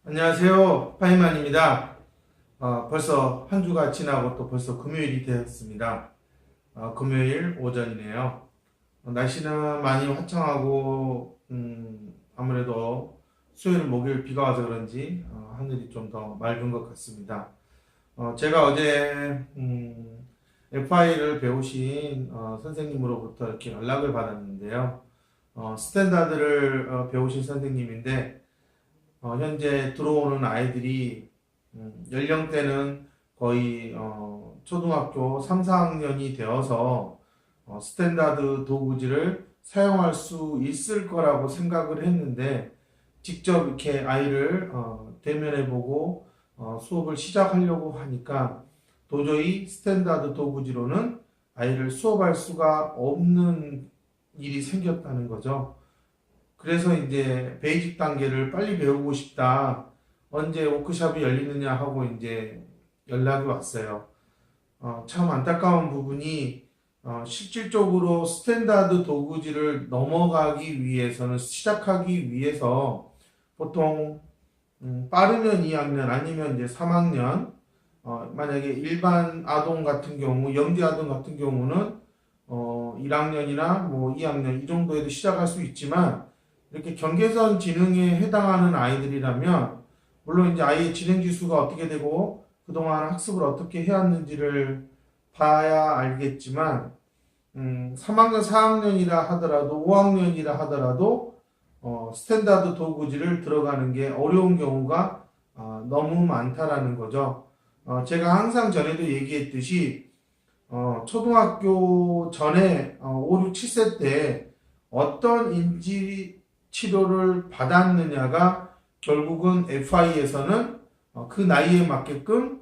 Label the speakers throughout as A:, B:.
A: 안녕하세요. 파이만입니다. 벌써 한 주가 지나고 또 벌써 금요일이 되었습니다. 금요일 오전이네요. 날씨는 많이 화창하고 아무래도 수요일, 목요일 비가 와서 그런지 하늘이 좀 더 맑은 것 같습니다. 제가 어제 FI를 배우신 선생님으로부터 이렇게 연락을 받았는데요. 스탠다드를 배우신 선생님인데 현재 들어오는 아이들이 연령대는 거의 초등학교 3, 4학년이 되어서 스탠다드 도구지를 사용할 수 있을 거라고 생각을 했는데 직접 이렇게 아이를 대면해 보고 수업을 시작하려고 하니까 도저히 스탠다드 도구지로는 아이를 수업할 수가 없는 일이 생겼다는 거죠. 그래서 이제 베이직 단계를 빨리 배우고 싶다. 언제 워크숍이 열리느냐 하고 이제 연락이 왔어요. 참 안타까운 부분이 실질적으로 스탠다드 도구지를 넘어가기 위해서는 시작하기 위해서 보통 빠르면 2학년 아니면 이제 3학년 만약에 일반 아동 같은 경우 영재 아동 같은 경우는 1학년이나 뭐 2학년 이 정도에도 시작할 수 있지만 이렇게 경계선 지능에 해당하는 아이들이라면 물론 이제 아이의 지능 지수가 어떻게 되고 그동안 학습을 어떻게 해왔는지를 봐야 알겠지만 3학년, 4학년이라 하더라도 5학년이라 하더라도 스탠다드 도구지를 들어가는 게 어려운 경우가 너무 많다라는 거죠. 제가 항상 전에도 얘기했듯이 초등학교 전에 5, 6, 7세 때 어떤 인지 치료를 받았느냐가 결국은 FI에서는 그 나이에 맞게끔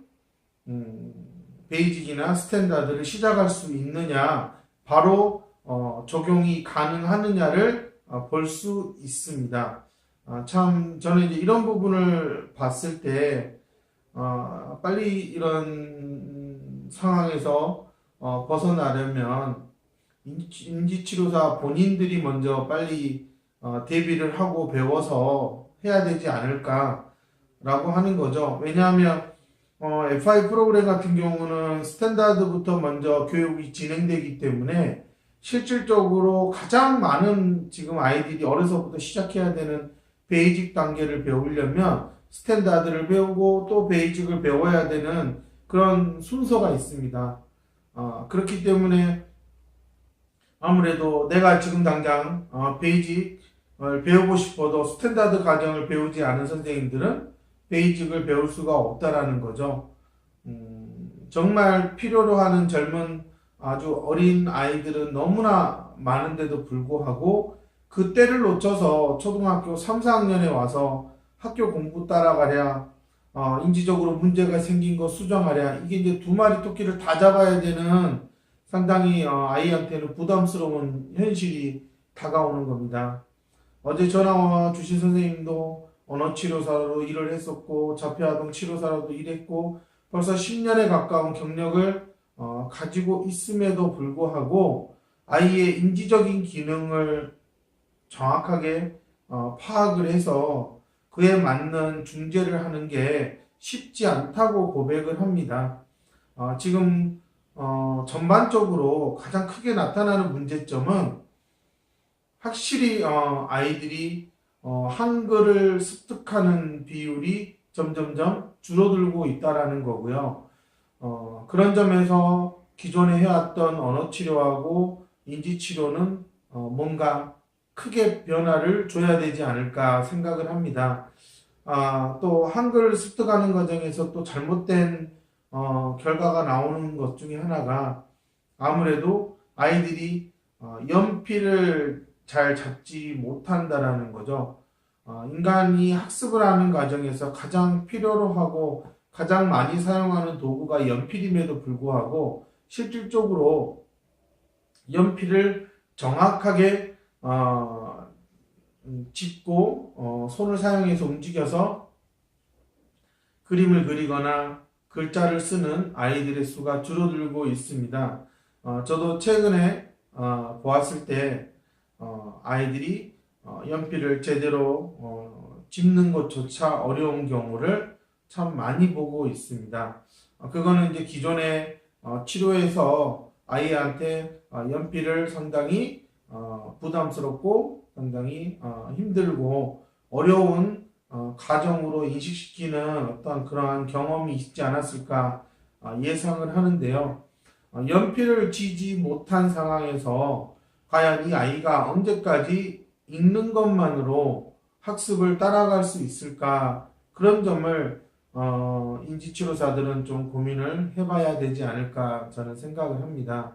A: 베이직이나 스탠다드를 시작할 수 있느냐 바로 적용이 가능하느냐를 볼 수 있습니다. 참 저는 이제 이런 부분을 봤을 때 빨리 이런 상황에서 벗어나려면 인지치료사 본인들이 먼저 빨리 대비를 하고 배워서 해야 되지 않을까라고 하는 거죠. 왜냐하면 FI 프로그램 같은 경우는 스탠다드부터 먼저 교육이 진행되기 때문에 실질적으로 가장 많은 지금 아이들이 어려서부터 시작해야 되는 베이직 단계를 배우려면 스탠다드를 배우고 또 베이직을 배워야 되는 그런 순서가 있습니다. 그렇기 때문에 아무래도 내가 지금 당장 베이직을 배우고 싶어도 스탠다드 과정을 배우지 않은 선생님들은 베이직을 배울 수가 없다라는 거죠. 정말 필요로 하는 젊은 아주 어린 아이들은 너무나 많은데도 불구하고 그 때를 놓쳐서 초등학교 3, 4학년에 와서 학교 공부 따라가랴 인지적으로 문제가 생긴 거 수정하랴 이게 이제 두 마리 토끼를 다 잡아야 되는 상당히 아이한테는 부담스러운 현실이 다가오는 겁니다. 어제 전화 주신 선생님도 언어치료사로 일을 했었고 자폐아동 치료사로도 일했고 벌써 10년에 가까운 경력을 가지고 있음에도 불구하고 아이의 인지적인 기능을 정확하게 파악을 해서 그에 맞는 중재를 하는 게 쉽지 않다고 고백을 합니다. 지금 전반적으로 가장 크게 나타나는 문제점은 확실히 아이들이 한글을 습득하는 비율이 점점점 줄어들고 있다라는 거고요. 그런 점에서 기존에 해왔던 언어치료하고 인지치료는 뭔가 크게 변화를 줘야 되지 않을까 생각을 합니다. 또 한글을 습득하는 과정에서 또 잘못된 결과가 나오는 것 중에 하나가 아무래도 아이들이 연필을 잘 잡지 못한다라는 거죠. 인간이 학습을 하는 과정에서 가장 필요로 하고 가장 많이 사용하는 도구가 연필임에도 불구하고 실질적으로 연필을 정확하게 짚고 손을 사용해서 움직여서 그림을 그리거나 글자를 쓰는 아이들의 수가 줄어들고 있습니다. 저도 최근에 보았을 때 아이들이 연필을 제대로 짚는 것조차 어려운 경우를 참 많이 보고 있습니다. 그거는 이제 기존의 치료에서 아이한테 연필을 상당히 부담스럽고 상당히 힘들고 어려운 가정으로 인식시키는 어떤 그러한 경험이 있지 않았을까 예상을 하는데요. 연필을 쥐지 못한 상황에서 과연 이 아이가 언제까지 읽는 것만으로 학습을 따라갈 수 있을까? 그런 점을 인지치료사들은 좀 고민을 해봐야 되지 않을까 저는 생각을 합니다.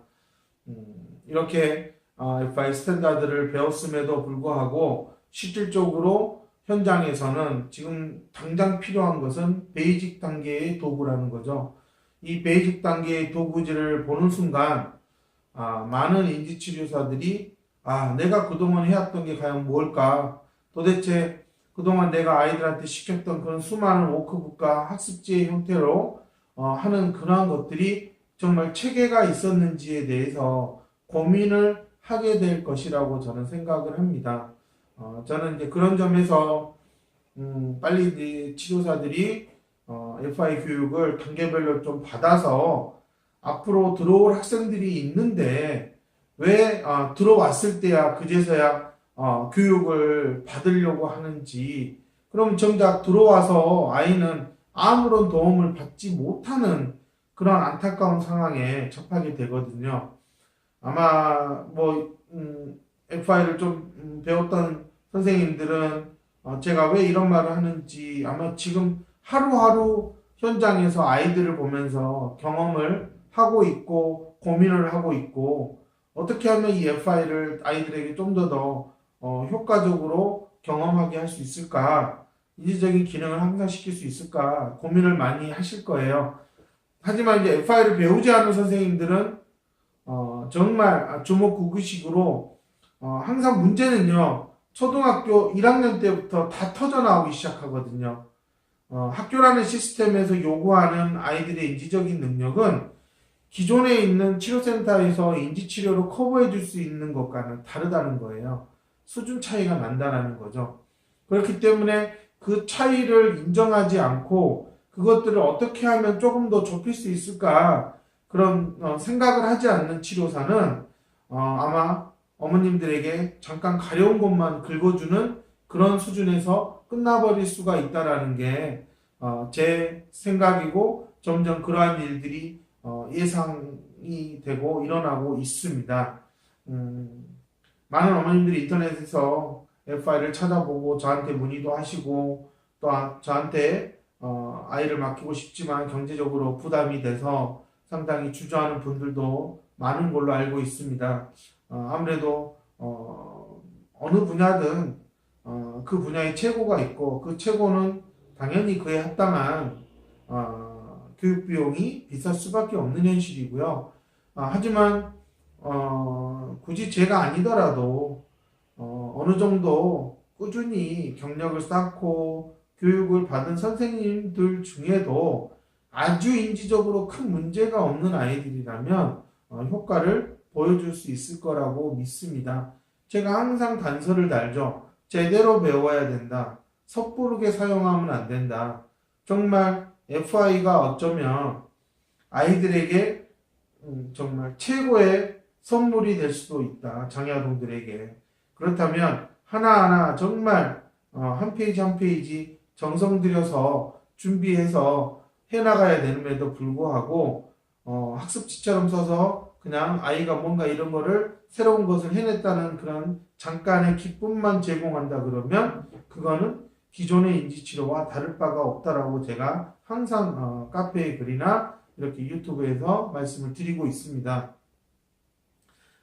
A: 이렇게 FI 스탠다드를 배웠음에도 불구하고 실질적으로 현장에서는 지금 당장 필요한 것은 베이직 단계의 도구라는 거죠. 이 베이직 단계의 도구지를 보는 순간 많은 인지치료사들이 내가 그동안 해왔던 게 과연 뭘까? 도대체 그동안 내가 아이들한테 시켰던 그런 수많은 워크북과 학습지의 형태로 하는 그러한 것들이 정말 체계가 있었는지에 대해서 고민을 하게 될 것이라고 저는 생각을 합니다. 저는 이제 그런 점에서 빨리 이제 치료사들이 FI 교육을 단계별로 좀 받아서 앞으로 들어올 학생들이 있는데 왜 들어왔을 때야 그제서야 교육을 받으려고 하는지, 그럼 정작 들어와서 아이는 아무런 도움을 받지 못하는 그런 안타까운 상황에 접하게 되거든요. 아마 FI를 좀 배웠던 선생님들은 제가 왜 이런 말을 하는지 아마 지금 하루하루 현장에서 아이들을 보면서 경험을 하고 있고 고민을 하고 있고, 어떻게 하면 이 FI를 아이들에게 좀 더 효과적으로 경험하게 할 수 있을까, 인지적인 기능을 향상시킬 수 있을까 고민을 많이 하실 거예요. 하지만 이제 FI를 배우지 않은 선생님들은 정말 주먹구구식으로 항상 문제는요, 초등학교 1학년 때부터 다 터져 나오기 시작하거든요. 학교라는 시스템에서 요구하는 아이들의 인지적인 능력은 기존에 있는 치료센터에서 인지치료로 커버해 줄 수 있는 것과는 다르다는 거예요. 수준 차이가 난다는 거죠. 그렇기 때문에 그 차이를 인정하지 않고 그것들을 어떻게 하면 조금 더 좁힐 수 있을까, 그런 생각을 하지 않는 치료사는 아마 어머님들에게 잠깐 가려운 것만 긁어주는 그런 수준에서 끝나버릴 수가 있다라는 게 제 생각이고, 점점 그러한 일들이 예상이 되고 일어나고 있습니다. 많은 어머님들이 인터넷에서 FI를 찾아보고 저한테 문의도 하시고, 또 저한테 아이를 맡기고 싶지만 경제적으로 부담이 돼서 상당히 주저하는 분들도 많은 걸로 알고 있습니다. 아무래도 어느 분야든 그 분야의 최고가 있고, 그 최고는 당연히 그에 합당한 교육 비용이 비쌀 수밖에 없는 현실이고요. 하지만 굳이 제가 아니더라도 어느 정도 꾸준히 경력을 쌓고 교육을 받은 선생님들 중에도 아주 인지적으로 큰 문제가 없는 아이들이라면 효과를 보여줄 수 있을 거라고 믿습니다. 제가 항상 단서를 달죠. 제대로 배워야 된다. 섣부르게 사용하면 안 된다. 정말 FI가 어쩌면 아이들에게 정말 최고의 선물이 될 수도 있다. 장애아동들에게. 그렇다면 하나하나 정말 한 페이지 한 페이지 정성 들여서 준비해서 해나가야 되는데도 불구하고 학습지처럼 써서 그냥 아이가 뭔가 이런 거를 새로운 것을 해냈다는 그런 잠깐의 기쁨만 제공한다 그러면 그거는 기존의 인지치료와 다를 바가 없다라고 제가 항상 카페의 글이나 이렇게 유튜브에서 말씀을 드리고 있습니다.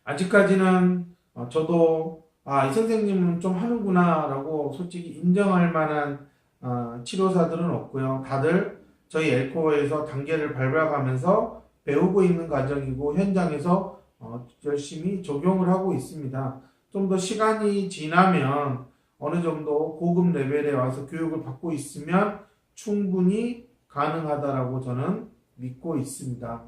A: 아직까지는 저도 이 선생님은 좀 하는구나 라고 솔직히 인정할 만한 치료사들은 없고요. 다들 저희 엘코어에서 단계를 밟아가면서 배우고 있는 과정이고 현장에서 열심히 적용을 하고 있습니다. 좀 더 시간이 지나면 어느 정도 고급 레벨에 와서 교육을 받고 있으면 충분히 가능하다라고 저는 믿고 있습니다.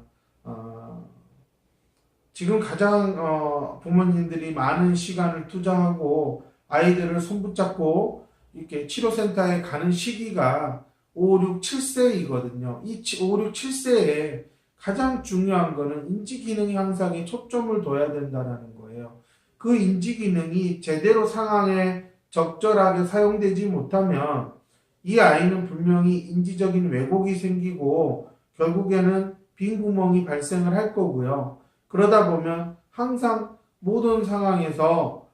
A: 지금 가장 부모님들이 많은 시간을 투자하고 아이들을 손붙잡고 이렇게 치료센터에 가는 시기가 5, 6, 7세이거든요. 이 5, 6, 7세에 가장 중요한 거는 인지기능 향상에 초점을 둬야 된다는 거예요. 그 인지기능이 제대로 상황에 적절하게 사용되지 못하면 이 아이는 분명히 인지적인 왜곡이 생기고 결국에는 빈 구멍이 발생을 할 거고요. 그러다 보면 항상 모든 상황에서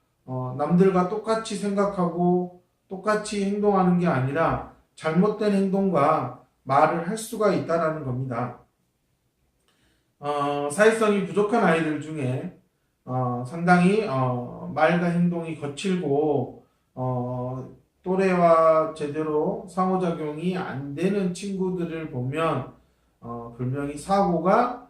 A: 남들과 똑같이 생각하고 똑같이 행동하는 게 아니라 잘못된 행동과 말을 할 수가 있다는 겁니다. 사회성이 부족한 아이들 중에 상당히 말과 행동이 거칠고 또래와 제대로 상호작용이 안 되는 친구들을 보면 분명히 사고가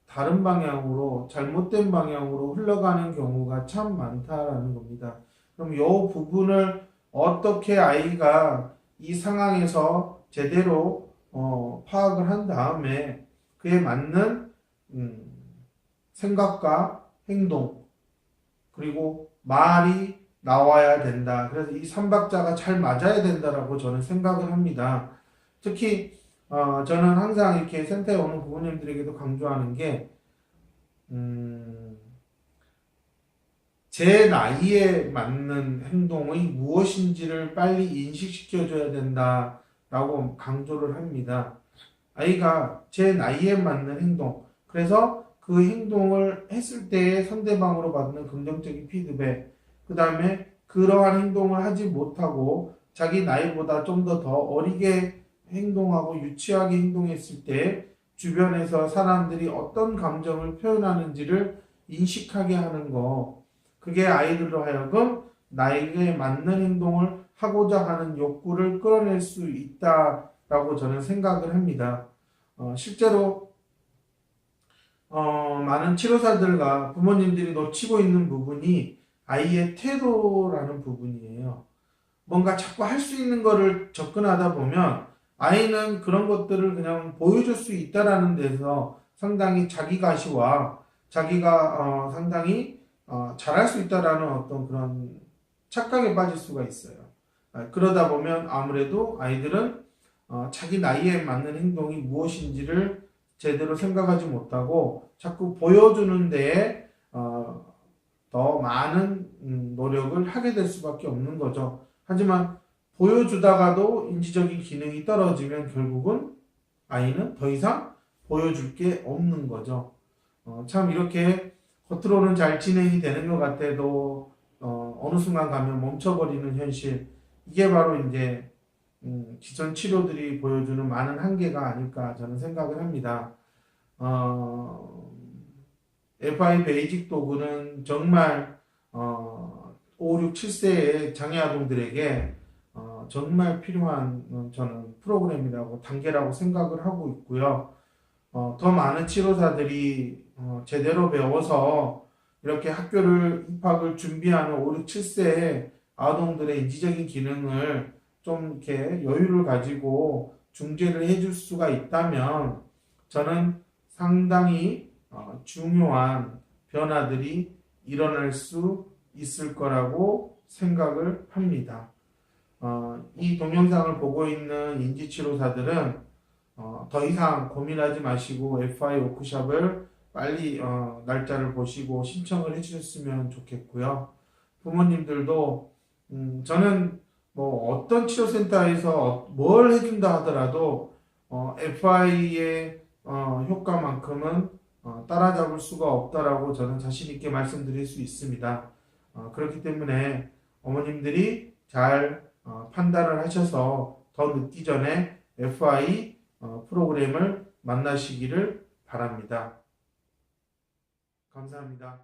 A: 다른 방향으로 잘못된 방향으로 흘러가는 경우가 참 많다라는 겁니다. 그럼 이 부분을 어떻게 아이가 이 상황에서 제대로 파악을 한 다음에 그에 맞는 생각과 행동 그리고 말이 나와야 된다. 그래서 이 삼박자가 잘 맞아야 된다라고 저는 생각을 합니다. 특히 저는 항상 이렇게 센터에 오는 부모님들에게도 강조하는 게 제 나이에 맞는 행동이 무엇인지를 빨리 인식시켜줘야 된다라고 강조를 합니다. 아이가 제 나이에 맞는 행동, 그래서 그 행동을 했을 때에 상대방으로 받는 긍정적인 피드백, 그 다음에 그러한 행동을 하지 못하고 자기 나이보다 좀 더 어리게 행동하고 유치하게 행동했을 때 주변에서 사람들이 어떤 감정을 표현하는지를 인식하게 하는 거, 그게 아이들로 하여금 나에게 맞는 행동을 하고자 하는 욕구를 끌어낼 수 있다라고 저는 생각을 합니다. 실제로 많은 치료사들과 부모님들이 놓치고 있는 부분이 아이의 태도라는 부분이에요. 뭔가 자꾸 할 수 있는 거를 접근하다 보면 아이는 그런 것들을 그냥 보여줄 수 있다라는 데서 상당히 자기가시와 자기가 상당히 잘할 수 있다라는 어떤 그런 착각에 빠질 수가 있어요. 그러다 보면 아무래도 아이들은 자기 나이에 맞는 행동이 무엇인지를 제대로 생각하지 못하고 자꾸 보여주는 데에 더 많은 노력을 하게 될 수밖에 없는 거죠. 하지만 보여주다가도 인지적인 기능이 떨어지면 결국은 아이는 더 이상 보여줄 게 없는 거죠. 참 이렇게 겉으로는 잘 진행이 되는 것 같아도 어느 순간 가면 멈춰버리는 현실, 이게 바로 이제 기존 치료들이 보여주는 많은 한계가 아닐까 저는 생각을 합니다. FI 베이직 도구는 정말 5, 6, 7세의 장애 아동들에게 정말 필요한 저는 프로그램이라고 단계라고 생각을 하고 있고요. 더 많은 치료사들이 제대로 배워서 이렇게 학교를 입학을 준비하는 5, 6, 7세의 아동들의 인지적인 기능을 좀 이렇게 여유를 가지고 중재를 해줄 수가 있다면 저는 상당히 중요한 변화들이 일어날 수 있을 거라고 생각을 합니다. 이 동영상을 보고 있는 인지치료사들은 더 이상 고민하지 마시고 FI 워크숍을 빨리 날짜를 보시고 신청을 해주셨으면 좋겠고요. 부모님들도 저는 뭐 어떤 치료센터에서 뭘 해준다 하더라도 FI의 효과만큼은 따라잡을 수가 없다라고 저는 자신 있게 말씀드릴 수 있습니다. 그렇기 때문에 어머님들이 잘 판단을 하셔서 더 늦기 전에 FI 프로그램을 만나시기를 바랍니다. 감사합니다.